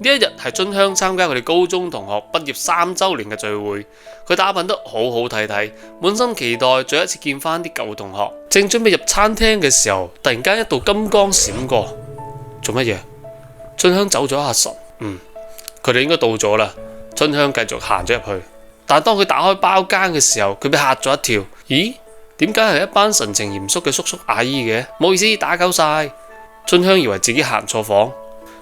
呢一日係春香參加佢哋高中同學畢業3週年嘅聚會，佢打扮得好好睇睇，滿心期待再一次見翻啲舊同學。正準備入餐廳嘅時候，突然間一道金光閃過，做乜嘢？春香走咗一下神，佢哋應該到咗啦。春香繼續行咗入去，但當佢打開包間嘅時候，佢被嚇咗一跳。咦？點解係一班神情嚴肅嘅叔叔阿姨嘅？唔好意思，打攪晒。春香以為自己行錯房，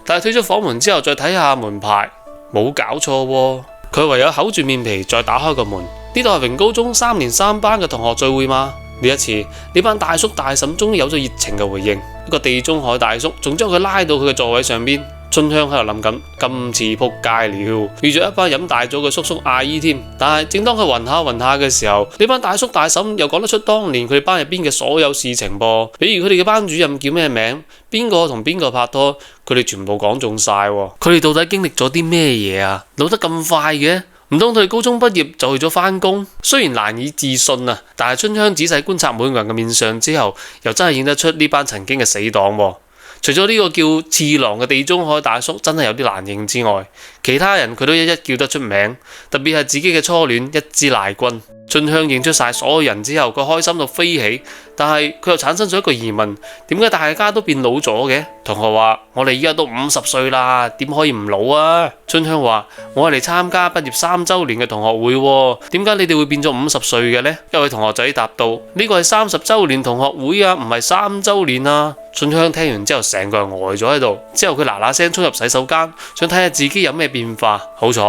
但係推咗房門之後再睇下門牌，冇搞錯喎。佢唯有厚住面皮再打開個門。呢度係榮高中3年3班嘅同學聚會嘛？呢一次呢班大叔大嬸終於有咗熱情嘅回應，一個地中海大叔仲將佢拉到佢嘅座位上邊。春香喺度諗緊，今次撲街了，遇咗一班飲大咗嘅叔叔阿姨添。但係正當佢暈下嘅時候，呢班大叔大嬸又講得出當年佢哋班入邊嘅所有事情噃，比如佢哋嘅班主任叫咩名，邊個同邊個拍拖，佢哋全部講中晒。佢哋到底經歷咗啲咩嘢啊？老得咁快嘅？唔通佢哋高中畢業就去咗返工？雖然難以置信啊，但係春香仔細觀察每個人嘅面相之後，又真係認得出呢班曾經嘅死黨。除咗呢個叫次郎嘅地中海大叔真係有啲難認之外，其他人佢都一一叫得出名，特別係自己嘅初戀一枝賴君。春香認出晒所有人之後，佢開心到飛起，但係佢又產生咗一個疑問：點解大家都變老咗嘅？同學話：我哋依家都50歲啦，點可以唔老啊？春香話：我係嚟參加畢業3週年嘅同學會喎，點解你哋會變咗50歲嘅呢？一位同學仔答道：呢個係30週年同學會啊，唔係3週年啊。春香聽完之後，成個人呆咗喺度。之後佢嗱嗱聲衝入洗手間，想睇下自己有咩變化。好彩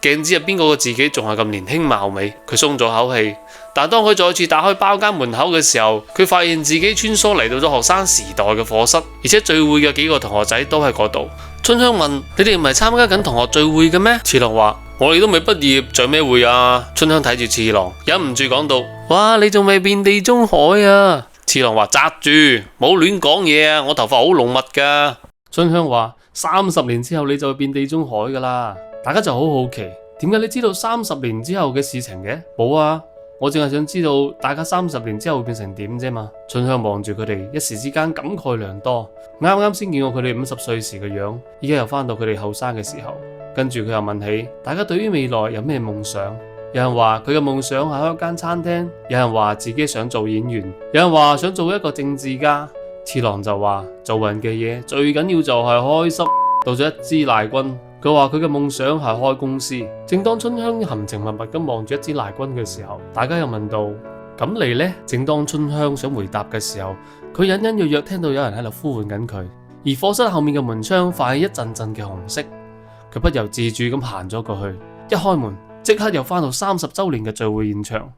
鏡子入邊嗰個自己仲係咁年輕貌美，佢鬆咗口氣。但當佢再次打開包間門口嘅時候，佢發現自己穿梭嚟到咗學生時代嘅課室，而且聚會嘅幾個同學仔都喺嗰度。春香問：你哋唔係參加緊同學聚會嘅咩？次郎話：我哋都未畢業，聚咩會啊？春香睇住次郎，忍唔住講道：哇，你仲未變地中海啊？次郎話：紮住，冇亂講嘢啊！我頭髮好濃密噶。春香話：30年之後你就會變地中海噶啦。大家就好好奇，點解你知道30年之後嘅事情嘅？冇啊，我淨係想知道大家30年之後會變成點啫嘛。春香望住佢哋，一時之間感慨良多。啱啱先見過佢哋50歲時嘅樣，依家又翻到佢哋後生嘅時候。跟住佢又問起大家對於未來有咩夢想？有人話佢嘅夢想係開一間餐廳，有人話自己想做演員，有人話想做一個政治家。次郎就話做人嘅嘢最緊要就係開心。到咗一枝賴君，佢話佢嘅夢想係開公司。正當春香含情脈脈咁望住一枝賴君嘅時候，大家又問到：咁你呢？正當春香想回答嘅時候，佢隱隱約約聽到有人喺度呼喚緊佢，而課室後面嘅門窗泛起一陣陣嘅紅色。佢不由自主咁行咗過去，一開門即刻又翻到30週年嘅聚會現場。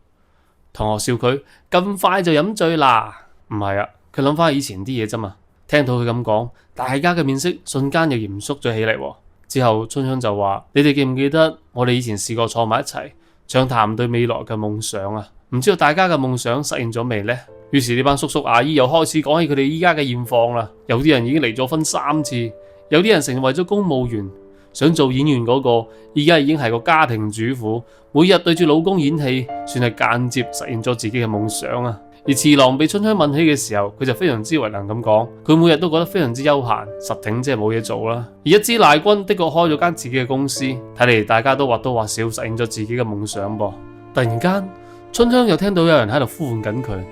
同學笑佢咁快就飲醉啦？唔係啊，佢諗翻以前啲嘢啫嘛。聽到佢咁講，大家嘅面色瞬間又嚴肅咗起嚟。之後春香就話：你哋記唔記得我哋以前試過坐埋一齊暢談對未來嘅夢想啊？唔知道大家嘅夢想實現咗未呢？於是呢班叔叔阿姨又開始講起佢哋依家嘅現況啦。有啲人已經離咗婚3次，有啲人成為咗公務員，想做演員嗰個依家已經係個家庭主婦，每日對住老公演戲，算係間接實現咗自己嘅夢想啊。而次郎被春香問起嘅時候，佢就非常之為能咁講，佢每日都覺得非常之悠閒，實挺即係冇嘢做啦。而一枝賴君的確開咗間自己嘅公司，睇嚟大家都或多或少實現咗自己嘅夢想噃。突然間，春香又聽到有人喺度呼喚緊佢，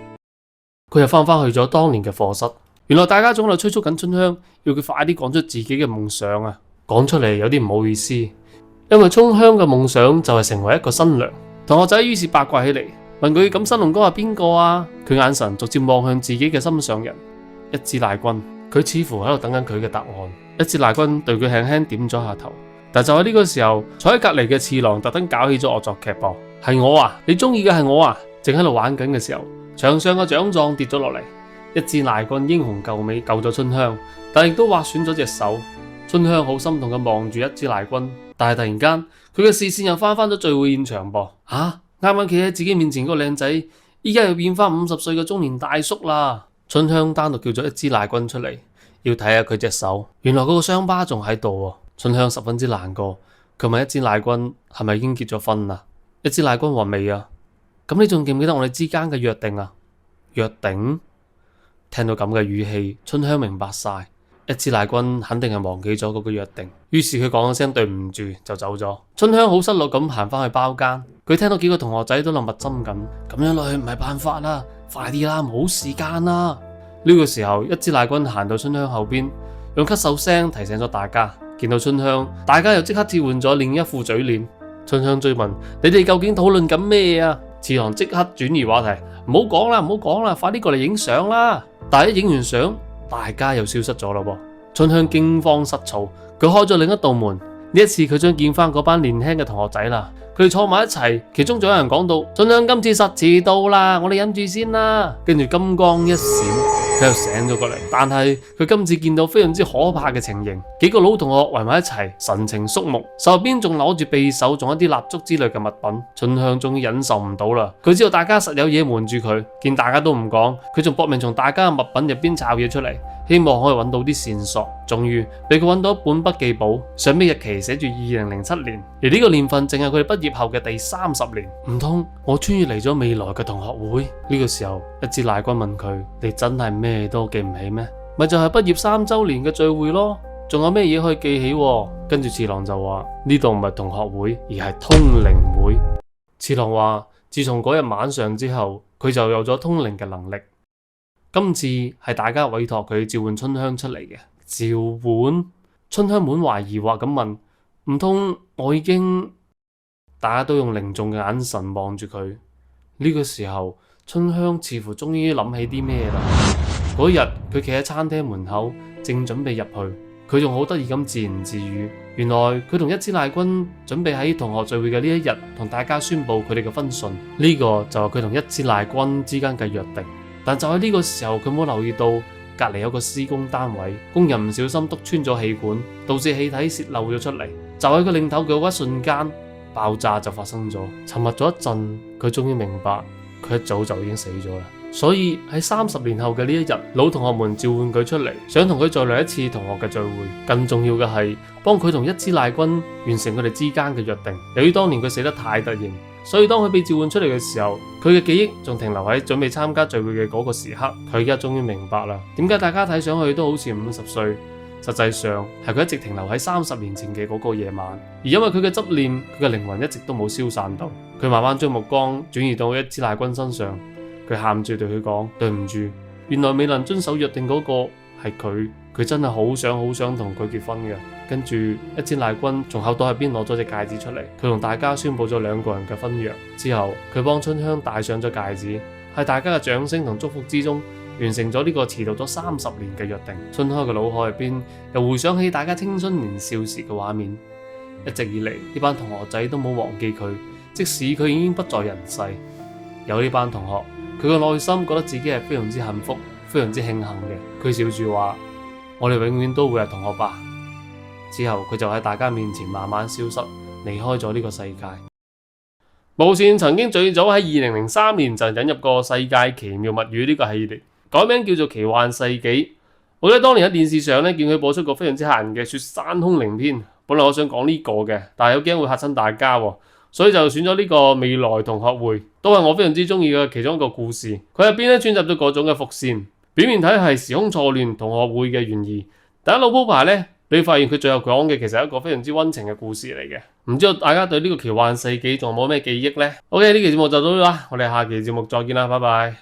佢又翻去咗當年嘅課室。原來大家總喺度催促緊春香，要佢快啲講出自己嘅夢想啊！講出嚟有啲唔好意思，因為春香嘅夢想就係成為一個新娘。同學仔於是八卦起嚟，問佢咁新郎哥係邊個啊？佢眼神逐漸望向自己嘅心上人一枝賴君，佢似乎喺度等緊佢嘅答案。一枝賴君對佢輕輕點咗下頭，但就喺呢個時候，坐喺隔籬嘅次郎特登搞起咗惡作劇噃。係我啊？你中意嘅係我啊？正喺度玩緊嘅時候，牆上嘅獎狀跌咗落嚟，一枝賴君英雄救美救咗春香，但亦都劃損咗隻手。春香好心痛咁望住一枝賴君，但係突然間佢嘅視線又翻咗聚會現場噃。啱啱企喺自己面前嗰個靚仔，依家又變翻50歲嘅中年大叔啦。春香單獨叫咗一枝賴君出嚟，要睇下佢隻手，原來嗰個傷疤仲喺度。春香十分之難過，佢問一枝賴君係咪已經結咗婚啦？一枝賴君話未啊。咁你仲記唔記得我哋之間嘅約定啊？約定？聽到咁嘅語氣，春香明白晒。一支賴君肯定係忘記咗嗰個約定，於是佢講咗聲對唔住就走咗。春香好失落咁行翻去包間，佢聽到幾個同學仔都喺度密針緊，咁樣落去唔係辦法啦，快啲啦，冇時間啦。呢個時候，一支賴君行到春香後邊，用咳嗽聲提醒咗大家。見到春香，大家又即刻切換咗另一副嘴臉。春香追問：你哋究竟討論緊咩啊？次郎即刻轉移話題：唔好講啦，唔好講啦，快啲過嚟影相啦！但係一影完相，大家又消失咗啦。春香驚慌失措，佢開咗另一道門。呢一次佢將見翻嗰班年輕嘅同學仔啦，佢哋坐埋一齊，其中仲有人講到：春香今次實遲到啦，我哋忍住先啦。跟住金光一閃，佢又醒咗過嚟，但係佢今次見到非常之可怕嘅情形，幾個老同學圍埋一齊，神情肅穆，手入邊仲攞住匕首，仲有一啲蠟燭之類嘅物品。春香終於忍受唔到啦，佢知道大家實有嘢瞞住佢，見大家都唔講，佢仲搏命從大家嘅物品入邊抄嘢出嚟，希望可以揾到啲線索。終於俾佢揾到一本筆記簿，上面日期寫住2007年，而呢個年份正係佢哋畢業後嘅第30年。唔通我穿越嚟咗未來嘅同學會？呢個時候，一支賴君問佢：你真係咩都記唔起咩？咪就係畢業3周年嘅聚會咯，仲有咩嘢可以記起？跟住次郎就話：呢度唔係同學會，而係通靈會。次郎話：自從嗰日晚上之後，佢就有咗通靈嘅能力。今次係大家委託佢召喚春香出嚟嘅。召喚？春香滿懷疑惑咁問：唔通我已經？大家都用凝重嘅眼神望住佢。呢個時候，春香似乎終於諗起啲咩啦。嗰日佢企喺餐廳門口，正準備入去，佢仲好得意咁自言自語。原來佢同一支賴君準備喺同學聚會嘅呢一日，同大家宣布佢哋嘅婚訊。呢個就係佢同一支賴君之間嘅約定。但就喺呢個時候，佢冇留意到隔籬有個施工單位，工人唔小心篤穿咗氣管，導致氣體洩漏咗出嚟。就喺佢擰頭嘅嗰一瞬間，爆炸就發生咗。沉默咗一陣，佢終於明白，佢一早就已經死咗啦。所以喺30年後嘅呢一日，老同學們召喚佢出嚟，想同佢再嚟一次同學嘅聚會。更重要嘅係幫佢同一支賴君完成佢哋之間嘅約定。由於當年佢死得太突然，所以當佢被召喚出嚟嘅時候，佢嘅記憶仲停留喺準備參加聚會嘅嗰個時刻。佢而家終於明白啦，點解大家睇上去都好似50歲，實際上係佢一直停留喺30年前嘅嗰個夜晚。而因為佢嘅執念，佢嘅靈魂一直都冇消散到。佢慢慢將目光轉移到一支賴君身上，佢喊住對佢講：對唔住，原來未能遵守約定嗰個係佢。佢真係好想同佢結婚嘅。跟住一支賴君從口袋入邊攞咗隻戒指出嚟，佢同大家宣布咗2個人嘅婚約之後，佢幫春香戴上咗戒指，喺大家嘅掌聲同祝福之中，完成咗呢個遲到咗30年嘅約定。春香嘅腦海入邊又回想起大家青春年少時嘅畫面。一直以嚟呢班同學仔都冇忘記佢，即使佢已經不在人世。有呢班同學，佢嘅內心覺得自己係非常之幸福，非常之慶幸嘅。佢笑住話：我哋永遠都會係同學吧。之後佢就喺大家面前慢慢消失，離開咗呢個世界。無線曾經最早喺2003年就引入過《世界奇妙物語》呢個系列，改名叫做《奇幻世紀》。我記得當年喺電視上見佢播出過非常之嚇人嘅《雪山空靈篇》，本來我想講呢個嘅，但係又驚會嚇親大家，所以就選咗呢個未來同學會，都係我非常之中意嘅其中一個故事。佢入邊咧穿插咗各種嘅伏線，表面睇係時空錯亂同學會嘅懸疑，但一路鋪排呢，你會發現佢最後講嘅其實係一個非常之溫情嘅故事嚟嘅。唔知道大家對呢個奇幻世紀仲有冇咩記憶呢？OK，呢期節目就到呢度啦，我哋下期節目再見啦，拜拜。